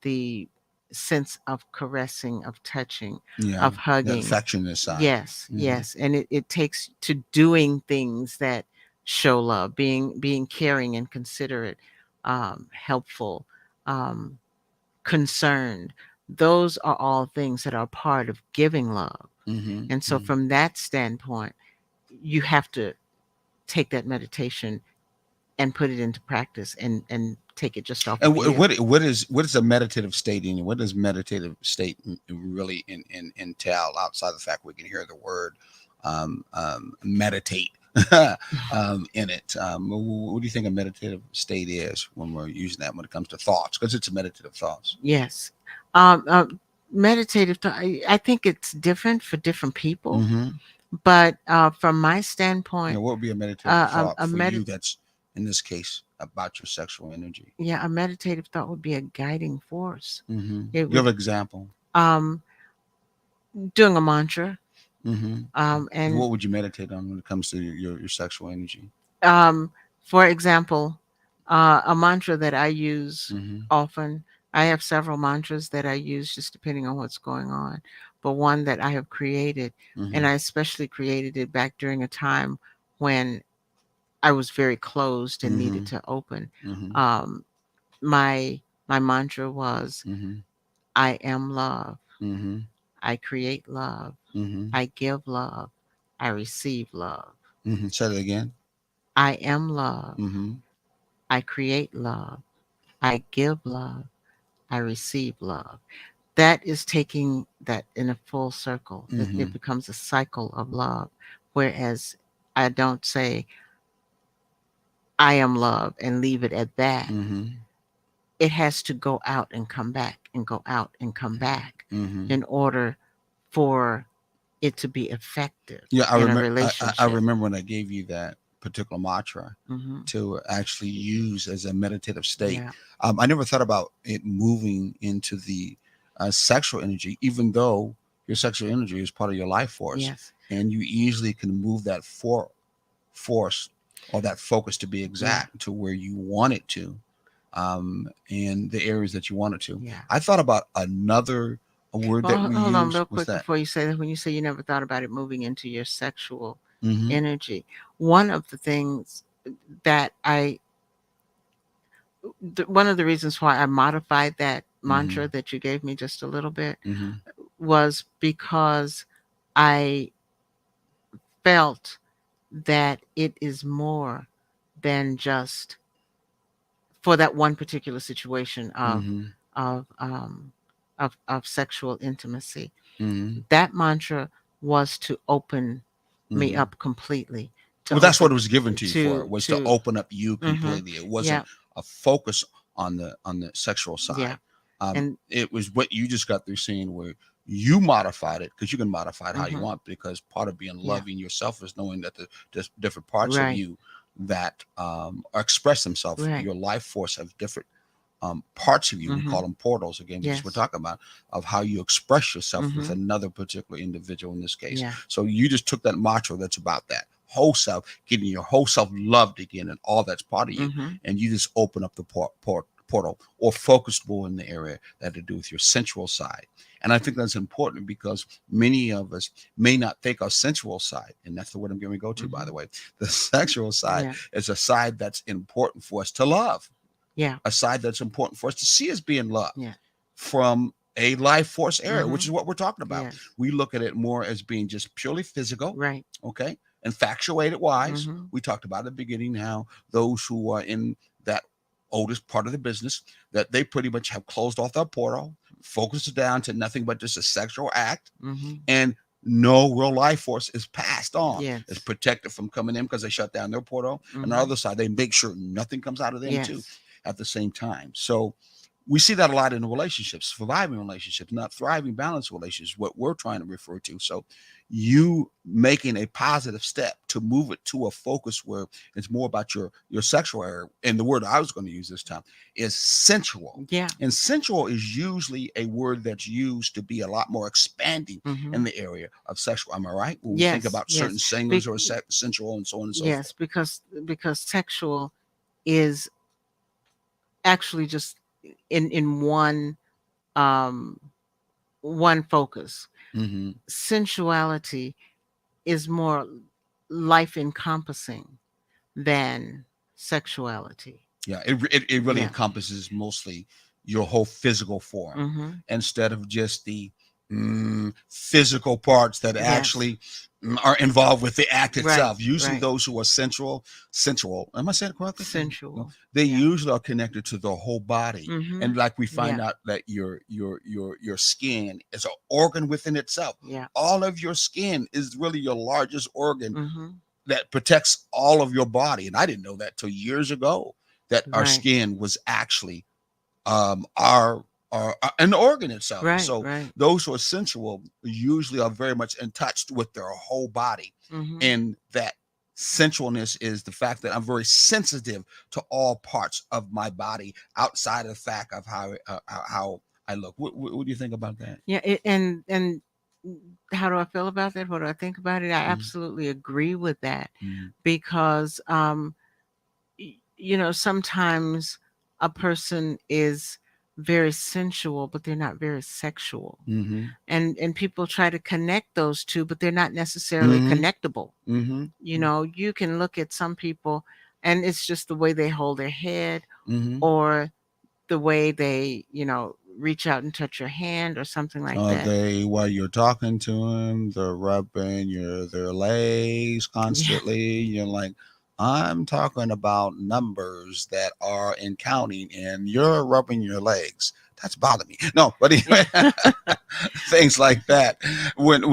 sense of caressing, of touching, Yeah. of That hugging. affectionate side. Yes, Mm-hmm. yes. And it takes to doing things that show love, being caring and considerate, helpful, um, concerned. Those are all things that are part of giving love. Mm-hmm. And so Mm-hmm. from that standpoint, you have to take that meditation and put it into practice and take it just off And of you. what is a meditative state in you? What does meditative state really entail outside the fact we can hear the word meditate in it? What do you think a meditative state is when we're using that when it comes to thoughts? Because it's a meditative thoughts. Yes. Meditative thought, I think it's different for different people, Mm-hmm. but from my You know, standpoint, what would be a meditative thought a for you that's in this case about your sexual energy? yeah, a meditative thought would be a guiding force. Mm-hmm. It Give would an example. um doing a mantra, Mm-hmm. and What would you meditate on when it comes to your sexual energy? um for example, a mantra that I use Mm-hmm. often. I have several mantras that I use just depending on what's going on. but one that I have created. And Mm-hmm. I especially created it back during a time when I was very closed and Mm-hmm. needed to open. Mm-hmm. Um, my mantra was, Mm-hmm. I am love. Mm-hmm. I create love. Mm-hmm. I give love. I receive love. Mm-hmm. Say that again. I am love. Mm-hmm. I create love. I give love. I receive love. That is taking that in a full circle. It Mm-hmm. becomes a cycle of love. Whereas I don't say, I am love and leave it at that. Mm-hmm. It has to go out and come back and go out and come back Mm-hmm. in order for it to be effective Yeah, I in a remember. I relationship. remember when I gave you that particular mantra Hmm. to actually use as a meditative state. Yeah. I never thought about it moving into the sexual energy, even though your sexual energy is part of your life force, Yes. and you easily can move that force or that focus to be Yeah. exact to where you want it to, in the areas that you want it to. Yeah. I thought about another a word that Well, we hold on use. real What's quick that? before you say that. When you say you never thought about it moving into your sexual Mm-hmm. energy, one of the things that one of the reasons why I modified that Mm-hmm. mantra that you gave me just a little bit Mm-hmm. was because I felt that it is more than just for that one particular situation Mm-hmm. of um of sexual intimacy. Mm-hmm. That mantra was to open me Mm-hmm. up completely, to Well, that's what open it was given to you for. Was to to open up you hmm completely. It wasn't yeah, a focus on the sexual yeah. side. And It was what you just got through saying, where you modified it because you can modify it how you hmm want. Because part of being yeah, loving yourself is knowing that there's different parts of right, you that express themselves. right. Your life force have different parts of you. We call Hmm. them portals. Again, just we're Yes. talking about of how you express yourself with Hmm. another particular individual in this case. Yeah. So you just took that mantra that's about that whole self, getting your whole self loved again, and all that's part of you, Hmm. and you just open up the portal or focused more in the area that had to do with your sensual side. And I think that's important because many of us may not think our sensual side, and that's the word I'm going to go to, by Hmm. the way. The sexual side Yeah. is a side that's important for us to love, Yeah. a side that's important for us to see as being loved Yeah. from a life force area, which Hmm. is what we're talking about. Yes. We look at it more as being just purely physical, Right. okay, infatuated wise. Hmm. We talked about at the beginning how those who are in that oldest part of the business, that they pretty much have closed off their portal, focused it down to nothing but just a sexual act, Hmm. and no real life force is passed on. It's Yes. protected from coming in because they shut down their portal. And on the Hmm. other side, they make sure nothing comes out of them too Yes. at the same time. So we see that a lot in relationships, surviving relationships, not thriving, balanced relationships, what we're trying to refer to. So you making a positive step to move it to a focus where it's more about your sexual area. And the word I was going to use this time is sensual. Yeah. And sensual is usually a word that's used to be a lot more expanding Hmm. in the area of sexual. Am I right? When we think Yes. about certain Yes. singers or sensual and so on and so Yes, forth. because sexual is actually just in um one focus. Mm-hmm. Sensuality is more life encompassing than sexuality. Yeah, it really Yeah. encompasses mostly your whole physical form Mhm. instead of just the physical parts that Yes. actually are involved with the act Right. itself. Usually, Right. those who are sensual. Am I saying it correctly? Sensual. They Yeah. usually are connected to the whole body, and Mhm. like we find Yeah. out that your skin is an organ within itself. Yeah. All of your skin is really your largest organ Mhm. that protects all of your body. And I didn't know that till years ago that our Right. skin was actually our an organ itself. Right. So Right. those who are sensual usually are very much in touch with their whole body, Mhm. and that sensualness is the fact that I'm very sensitive to all parts of my body outside of the fact of how I look. What do you think about that? Yeah, and how do I feel about that? What do I think about it? I Mm-hmm. absolutely agree with that Mm-hmm. because sometimes a person is very sensual, but they're not very sexual. Mm-hmm. And people try to connect those two, but they're not necessarily Mm-hmm. connectable. Mm-hmm. You can look at some people and it's just the way they hold their head, Mm-hmm. or the way they, reach out and touch your hand or something like that. They while you're talking to them, they're rubbing their legs Yeah. constantly. You're like, I'm talking about numbers that are in counting, and you're rubbing your legs. That's bothering me. No, but anyway, Yeah. things like that. When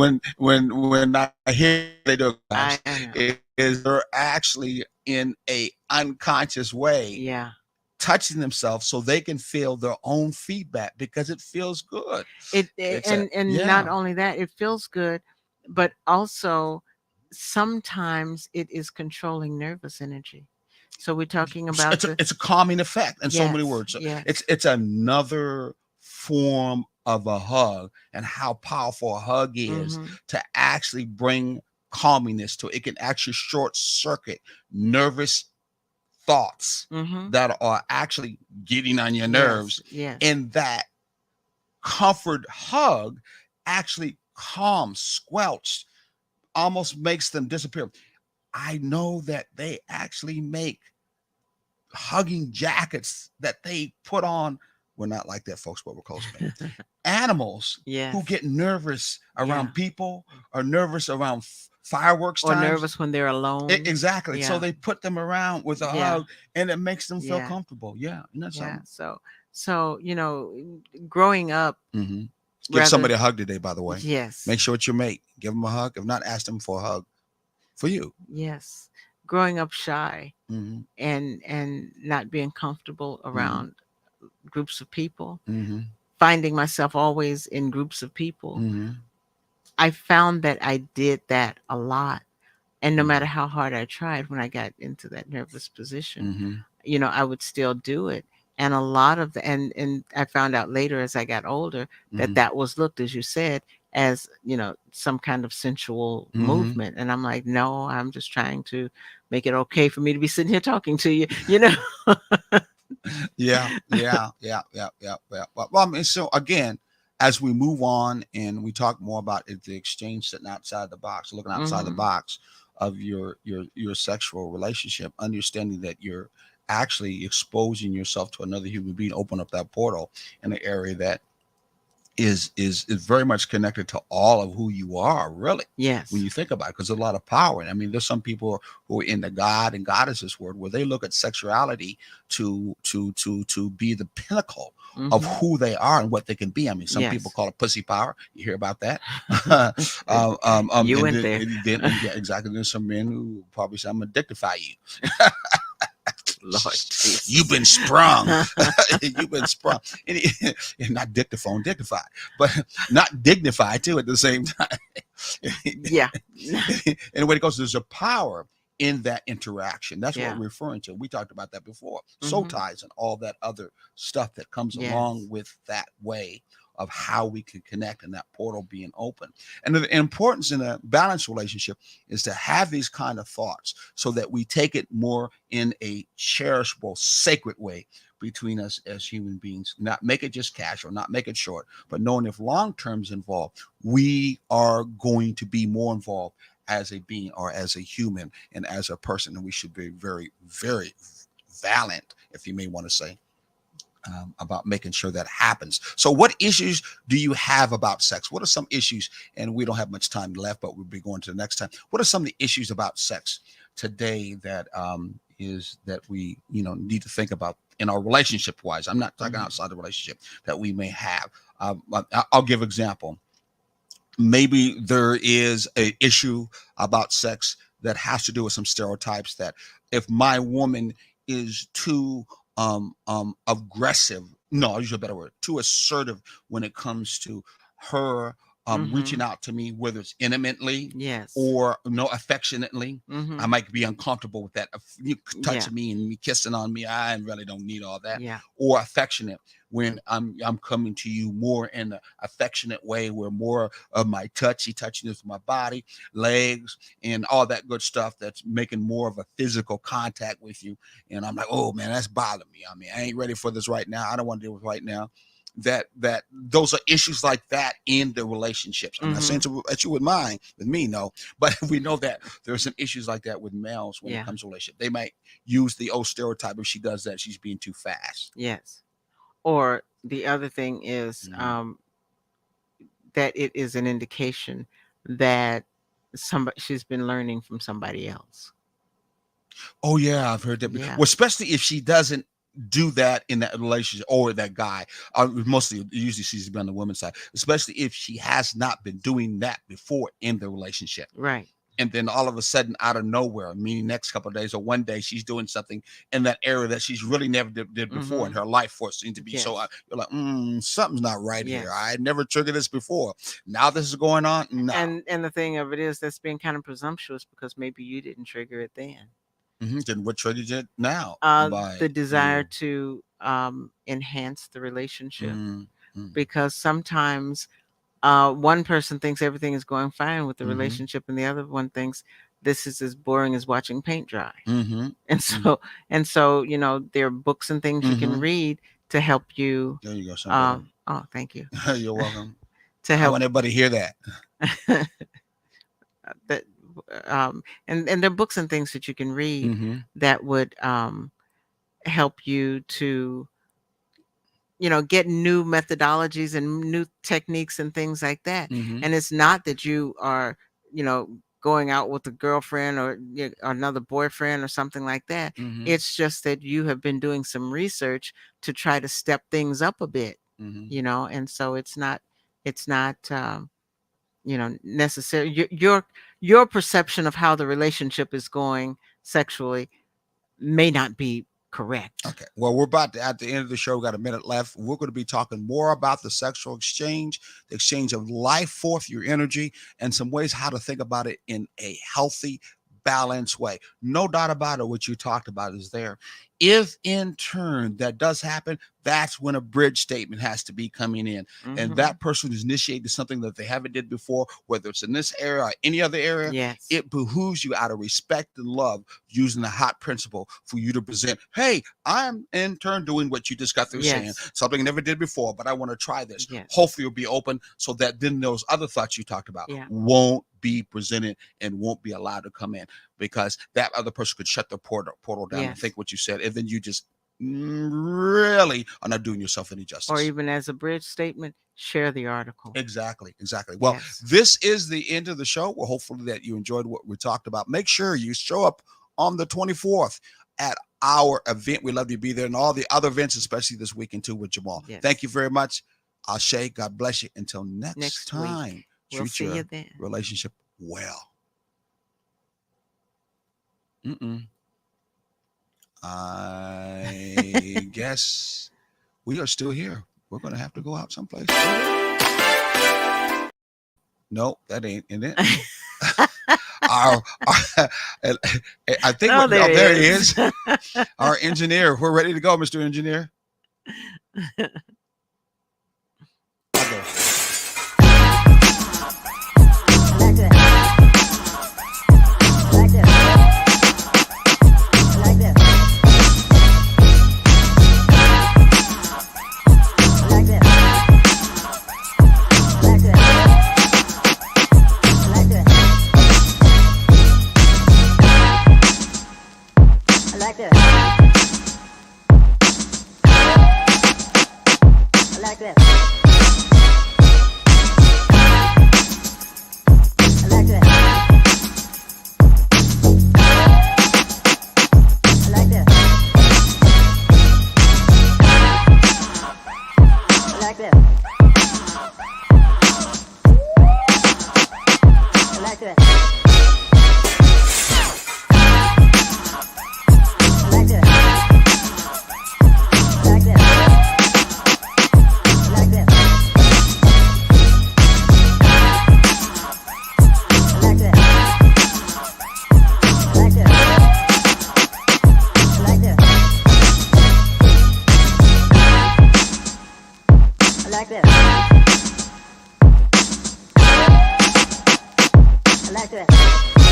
I hear they do times, I know. is they're actually in a unconscious way Yeah. touching themselves so they can feel their own feedback because it feels good. It's a And not yeah. only that, it feels good, but also sometimes it is controlling nervous energy. So we're talking about the It's a calming effect in so many yes, words. So yes. it's another form of a hug and how powerful a hug is Mhm. to actually bring calminess to it. It can actually short circuit nervous thoughts Mhm. that are actually getting on your Yes, nerves, yes. and that comfort hug actually calms, squelch, almost makes them disappear. I know that they actually make hugging jackets that they put on. We're not like that, folks, but we're close to me. Animals who Yes. get nervous Yeah. around people or nervous around fireworks Or times. nervous when they're alone. Exactly. So Yeah. they put them around with a Yeah. hug and it makes them feel Yeah. comfortable. Yeah. Isn't that Yeah. something? So, growing up Mm-hmm. Give rather somebody a hug today, by the way. yes. Make sure it's your mate. Give them a hug. If not, ask them for a hug for you. Yes. Growing up shy Mm-hmm. and not being comfortable Mm-hmm. around groups of people, Mm-hmm. finding myself always in groups of people. Mm-hmm. I found that I did that a lot. And no matter how hard I tried when I got into that nervous position, Mm-hmm. I would still do it. And a lot of the and I found out later as I got older that Mm-hmm. that was looked, as you said, as, some kind of sensual Mm-hmm. movement. And I'm like, no, I'm just trying to make it okay for me to be sitting here talking to you. Yeah, yeah, yeah, yeah, yeah, yeah. Well, I mean, so again, as we move on and we talk more about the exchange, sitting outside the box, looking outside the Mhm. box of your sexual relationship, understanding that you're actually exposing yourself to another human being, open up that portal in an area that is very much connected to all of who you are, really, when Yes. you think about it, because there's a lot of power. I mean, there's some people who are in the God and Goddesses word where they look at sexuality to be the pinnacle of Mhm. who they are and what they can be. I mean, some people Yes. call it pussy power. You hear about that? You And went there. yeah, exactly. There's some men who probably say, "I'm gonna dictify you." Lord You've Jesus. been sprung. You've been sprung. And not dictaphone, dictified, but not dignified too at the same time. Yeah. And when it goes, there's a power in that interaction. That's what Yeah. we're referring to. We talked about that before. Soul Mhm. ties and all that other stuff that comes along Yes. with that way of how we can connect and that portal being open. And the importance in a balanced relationship is to have these kind of thoughts so that we take it more in a cherishable, sacred way between us as human beings. Not make it just casual, not make it short, but knowing if long term's involved, we are going to be more involved as a being or as a human and as a person. And we should be very, very valiant, if you may want to say, about making sure that happens. So, what issues do you have about sex? What are some issues? And we don't have much time left, but we'll be going to the next time. What are some of the issues about sex today that is that we need to think about in our relationship wise? I'm not talking Mhm. outside the relationship that we may have. I'll give example. Maybe there is a issue about sex that has to do with some stereotypes that if my woman is too aggressive, no, I'll use a better word, too assertive when it comes to her Mhm. reaching out to me, whether it's intimately Yes. or no affectionately. I Mhm. might be uncomfortable with that. If you Yeah. touching me and me kissing on me, I really don't need all that. Yeah. Or affectionate when I'm coming to you more in an affectionate way, where more of my touchiness with my body, legs, and all that good stuff that's making more of a physical contact with you. And I'm like, oh man, that's bothering me. I mean, I ain't ready for this right now. I don't want to deal with it right now. That those are issues like that in the relationships. I'm not saying Mhm. that you would mind with me, no, but we know that there's some issues like that with males when it Yeah. comes to relationship. They might use the old stereotype: if she does that, she's being too fast. Yes. Or the other thing is Mhm. that it is an indication that somebody she's been learning from somebody else. Oh yeah, I've heard that. Yeah. Well, especially if she doesn't do that in that relationship or that guy. Mostly, usually she's been on the woman's side, especially if she has not been doing that before in the relationship. Right. And then all of a sudden, out of nowhere, meaning next couple of days or one day, she's doing something in that area that she's really never did before in Mhm. her life force seems to be so. Yes. You're like, something's not right here. Yes. I had never triggered this before. Now this is going on. No. And the thing of it is that's being kind of presumptuous because maybe you didn't trigger it then. Then what triggered it now The by desire you? to enhance the relationship Mm, mm, because sometimes one person thinks everything is going fine with the mm-hmm, relationship and the other one thinks this is as boring as watching paint dry. mm-hmm, And mm-hmm, so there are books and things you can mm-hmm. read to help you. There you go, son better. Oh, thank you. You're welcome. To I help want everybody to hear that. that and there are books and things that you can read Mm-hmm, that would help you to get new methodologies and new techniques and things like that. mm-hmm, And it's not that you are going out with a girlfriend or another boyfriend or something like that. mm-hmm, It's just that you have been doing some research to try to step things up a bit, mm-hmm. and so it's not necessary. Your perception of how the relationship is going sexually may not be correct. Okay. Well, we're about to at the end of the show. We got a minute left. We're going to be talking more about the sexual exchange, the exchange of life force, your energy, and some ways how to think about it in a healthy, balanced way. No doubt about it. What you talked about is there. If in turn that does happen, that's when a bridge statement has to be coming in. And Hmm. that person who's initiated something that they haven't did before, whether it's in this area or any other area, Yes. it behooves you out of respect and love, using the hot principle, for you to present, hey, I'm in turn doing what you just got through saying, Yes. something I never did before, but I want to try this. Yes. Hopefully you'll be open so that then those other thoughts you talked about Yeah. won't be presented and won't be allowed to come in, because that other person could shut the portal down and Yes. think what you said, and then you just really are not doing yourself any Or justice. even as a bridge statement, share the article. Exactly. Well, Yes. this is the end of the show. Well, hopefully that you enjoyed what we talked about. Make sure you show up on the 24th at our event. We love you to be there, and all the other events, especially this weekend too with Jamal. Yes. Thank you very much. Ashe, God bless you. Until next Next time, week. We'll treat see your you then. relationship well. I guess we are still here. We're going to have to go out someplace. No, that ain't in it. I think there he is. Our engineer. We're ready to go, Mr. Engineer. I'll go. Like that. this. I like this.